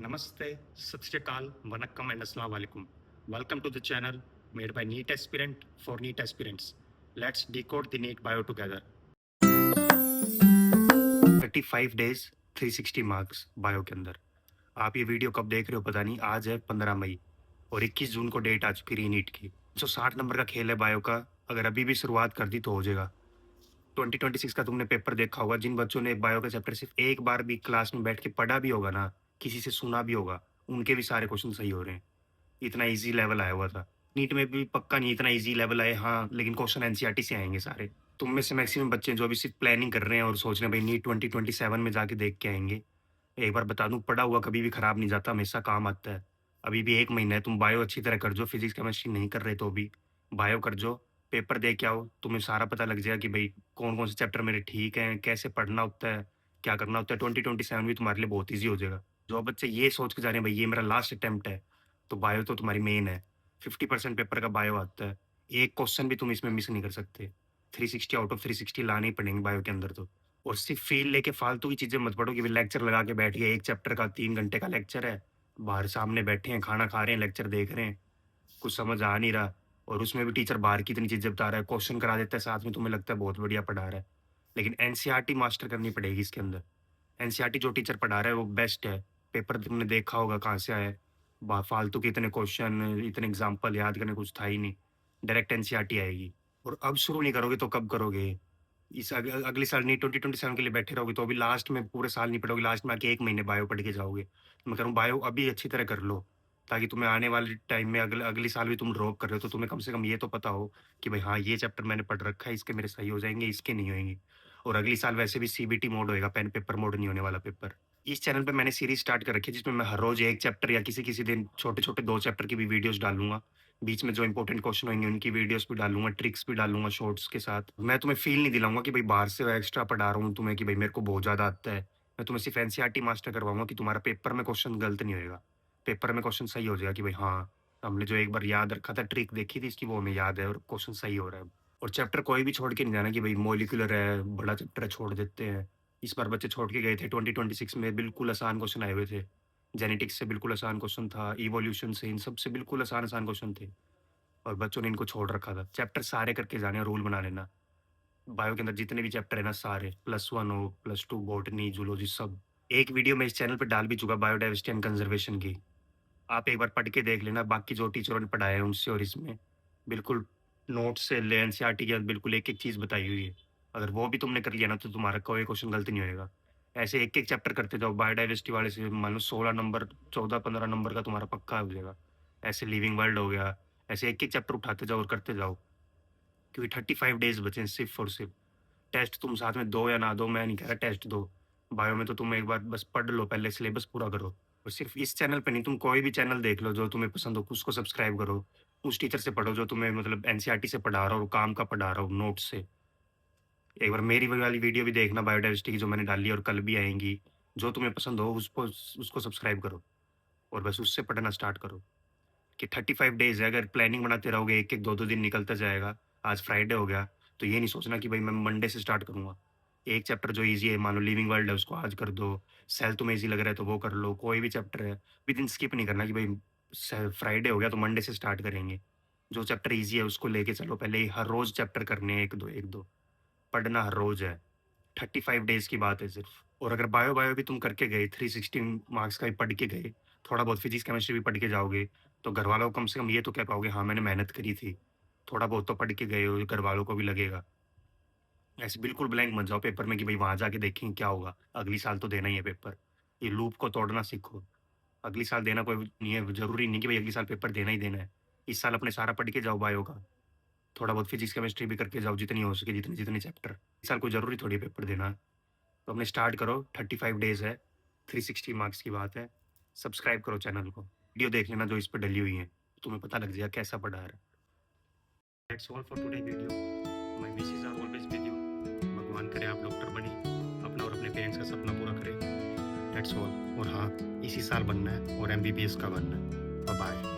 Namaste, Sat Shri Akal, Vanakkam and Assalamu Alaikum. Welcome to the channel made by NEET aspirant for NEET aspirants. Let's decode the NEET bio together. 35 days 360 marks bio के अंदर। आप ये video कब देख रहे हो पता नहीं, आज है 15 मई और 21 जून को डेट आ चुकी है नीट की। 160 नंबर का खेल है बायो का, अगर अभी भी शुरुआत कर दी तो हो जाएगा। 2026 का तुमने पेपर देखा होगा, जिन बच्चों ने बायो का चैप्टर सिर्फ एक बार भी क्लास में बैठ के पढ़ा भी होगा ना, किसी से सुना भी होगा, उनके भी सारे क्वेश्चन सही हो रहे हैं। इतना इजी लेवल आया हुआ था। नीट में भी पक्का नहीं इतना इजी लेवल आए, हाँ, लेकिन क्वेश्चन एनसीईआरटी से आएंगे सारे। तुम में से मैक्सिमम बच्चे जो अभी सिर्फ प्लानिंग कर रहे हैं और सोच रहे हैं भाई नीट 2027 में जाके देख के आएंगे, एक बार बता दूं, पढ़ा हुआ कभी भी खराब नहीं जाता, हमेशा काम आता है। अभी भी 1 महीना है, तुम बायो अच्छी तरह कर जो, फिजिक्स केमिस्ट्री नहीं कर रहे तो भी बायो कर जो, पेपर दे के आओ, तुम्हें सारा पता लग जाएगा कि भाई कौन कौन से चैप्टर मेरे ठीक हैं, कैसे पढ़ना होता है, क्या करना होता है। 2027 भी तुम्हारे लिए बहुत ईजी हो जाएगा। जो बच्चे ये सोच के जा रहे हैं भाई ये मेरा लास्ट अटेम्प्ट है, तो बायो तो तुम्हारी मेन है। 50% पेपर का बायो आता है, एक क्वेश्चन भी तुम इसमें मिस नहीं कर सकते। 360 आउट ऑफ 360 लाने ही पड़ेंगे बायो के अंदर तो। और सिर्फ फ़ील लेके फालतू की चीज़ें मत पढ़ो कि भाई लेक्चर लगा के बैठ गए, एक चैप्टर का 3 घंटे का लेक्चर है, बाहर सामने बैठे हैं, खाना खा रहे हैं, लेक्चर देख रहे हैं, कुछ समझ आ नहीं रहा और उसमें भी टीचर बाहर की इतनी चीज़ें बता रहा है, क्वेश्चन करा देता है साथ में, तुम्हें लगता है बहुत बढ़िया पढ़ा रहा है। लेकिन एनसीईआरटी मास्टर करनी पड़ेगी इसके अंदर। एनसीईआरटी जो टीचर पढ़ा रहा है वो बेस्ट है। पेपर तुमने देखा होगा कहाँ से आया है, फालतू के इतने क्वेश्चन, इतने एग्जाम्पल याद करने कुछ था ही नहीं। डायरेक्ट एनसीईआरटी आएगी। और अब शुरू नहीं करोगे तो कब करोगे? इस अगले साल नहीं, 2027 के लिए बैठे रहोगे तो अभी लास्ट में पूरे साल नहीं पढ़ोगे, लास्ट में आके 1 महीने बायो पढ़ के जाओगे। तो मैं कह रहा हूँ बायो अभी अच्छी तरह कर लो, ताकि तुम्हें आने वाले टाइम में अगले साल भी तुम ड्रॉप कर रहे हो तो तुम्हें कम से कम ये तो पता हो कि भाई हाँ, ये चैप्टर मैंने पढ़ रखा है, इसके मेरे सही हो जाएँगे, इसके नहीं होएँगे। और अगली साल वैसे भी सीबीटी मोड होएगा, पेन पेपर मोड नहीं होने वाला पेपर। इस चैनल पे मैंने सीरीज़ स्टार्ट कर रखी है जिसमें मैं हर रोज़ 1 चैप्टर या किसी-किसी दिन छोटे-छोटे 2 चैप्टर की भी वीडियोज़ डालूँगा। बीच में जो इंपॉर्टेंट क्वेश्चन होंगे उनकी वीडियोज़ भी डालूँगा, ट्रिक्स भी डालूँगा शॉर्ट्स के साथ। मैं तुम्हें फ़ील नहीं दिलाऊँगा कि भाई बाहर से एक्स्ट्रा पढ़ा रहा हूँ तुम्हें कि भाई मेरे को बहुत ज़्यादा आता है। मैं तुम्हें सिर्फ़ एनसीईआरटी मास्टर करवाऊँगा कि तुम्हारा पेपर में क्वेश्चन गलत नहीं होएगा। पेपर में क्वेश्चन सही हो जाएगा कि भाई हाँ, हमने जो एक बार याद रखा था, ट्रिक देखी थी इसकी, वो हमें याद है और क्वेश्चन सही हो रहा है। और चैप्टर कोई भी छोड़ के नहीं जाना कि भाई मॉलिक्यूलर है, बड़ा चैप्टर है, छोड़ देते हैं। इस बार बच्चे छोड़ के गए थे, 2026 में बिल्कुल आसान क्वेश्चन आए हुए थे। जेनेटिक्स से बिल्कुल आसान क्वेश्चन था, इवोल्यूशन से, इन सब से बिल्कुल आसान-आसान क्वेश्चन थे और बच्चों ने इनको छोड़ रखा था। चैप्टर सारे करके जाने और रूल बना लेना। बायो के अंदर जितने भी चैप्टर है ना सारे, +1 हो, +2 बॉटनी, जूलॉजी सब। एक वीडियो मैं इस चैनल पे डाल भी चुका बायोडायवर्सिटी एंड कंज़र्वेशन की। आप एक बार पढ़ के देख लेना, बाकी जो टीचरों ने पढ़ाया है उनसे और इसमें बिल्कुल नोट्स से ले एनसीईआरटी के बिल्कुल एक-एक चीज़ बताई हुई है। अगर वो भी तुमने कर लिया ना तो तुम्हारा कोई क्वेश्चन गलत नहीं होएगा। ऐसे एक-एक चैप्टर करते जाओ, बायोडायवर्सिटी वाले से मान लो 16 नंबर, 14-15 नंबर का तुम्हारा पक्का हो जाएगा। ऐसे लिविंग वर्ल्ड हो गया, ऐसे एक-एक चैप्टर उठाते जाओ और करते जाओ। क्योंकि 35 डेज़ बचे हैं सिर्फ़ और सिर्फ़। टेस्ट तुम साथ में दो या ना दो, मैं नहीं कह रहा टेस्ट दो। बायो में तो तुम एक बार बस पढ़ लो, पहले सिलेबस पूरा करो। और सिर्फ़ इस चैनल पे नहीं, तुम कोई भी चैनल देख लो जो तुम्हें पसंद हो, उसको सब्सक्राइब करो। उस टीचर से पढ़ो जो तुम्हें मतलब एनसीईआरटी से पढ़ा रहा हो, काम का पढ़ा रहा हो, नोट्स से। एक बार मेरी वाली वीडियो भी देखना बायोडायवर्सिटी की जो मैंने डाली है और कल भी आएँगी। जो तुम्हें पसंद हो उसको सब्सक्राइब करो और बस उससे पढ़ना स्टार्ट करो। कि 35 डेज़ है, अगर प्लानिंग बनाते रहोगे, 1-1 2-2 दिन निकलता जाएगा। आज फ्राइडे हो गया, तो ये नहीं सोचना कि भाई मैं मंडे से स्टार्ट करूँगा। एक चैप्टर जो ईज़ी है, मान लो लिविंग वर्ल्ड है, उसको आज कर दो। सेल तुम्हें ईज़ी लग रहा है तो वो कर लो। कोई भी चैप्टर है, विदिन स्किप नहीं करना कि भाई फ्राइडे हो गया तो मंडे से स्टार्ट करेंगे। जो चैप्टर ईज़ी है उसको लेके चलो, पहले ही हर रोज़ चैप्टर करने हैं 1-2, 1-2। पढ़ना हर रोज़ है। 35 डेज़ की बात है सिर्फ़। और अगर बायो-वायो भी तुम करके गए, 360 मार्क्स का भी पढ़ के गए, थोड़ा बहुत फिज़िक्स, केमिस्ट्री भी पढ़ के जाओगे, तो घरवालों को कम से कम ये तो कह पाओगे, हाँ, मैंने मेहनत करी थी। थोड़ा बहुत तो पढ़ के गए हो, घरवालों को भी लगेगा। ऐसे बिल्कुल ब्लैंक मत जाओ पेपर में कि भई वहाँ जाके देखेंगे क्या होगा, अगली साल तो देना ही है पेपर। ये लूप को तोड़ना सीखो। अगली साल देना कोई नहीं है, ज़रूरी नहीं कि भई अगले साल पेपर देना ही देना है। इस साल अपने सारा पढ़ के जाओ बायो का। थोड़ा बहुत फिज़िक्स, केमिस्ट्री भी करके जाओ जितनी हो सके, जितने-जितने चैप्टर। इस साल कोई ज़रूरी थोड़ी है पेपर देना। तो अपने स्टार्ट करो, 35 डेज़ है, 360 मार्क्स की बात है। सब्सक्राइब करो चैनल को। वीडियो देख लेना जो इस पे डली हुई हैं, तुम्हें पता लग जाएगा कैसा पढ़ा रहा है। That's all for today video. My wishes are always with you. भगवान करे आप डॉक्टर बने, अपना और अपने पेरेंट्स का सपना पूरा करें। That's all. और हाँ, इसी साल बनना है और एमबीबीएस का बनना है। Bye bye.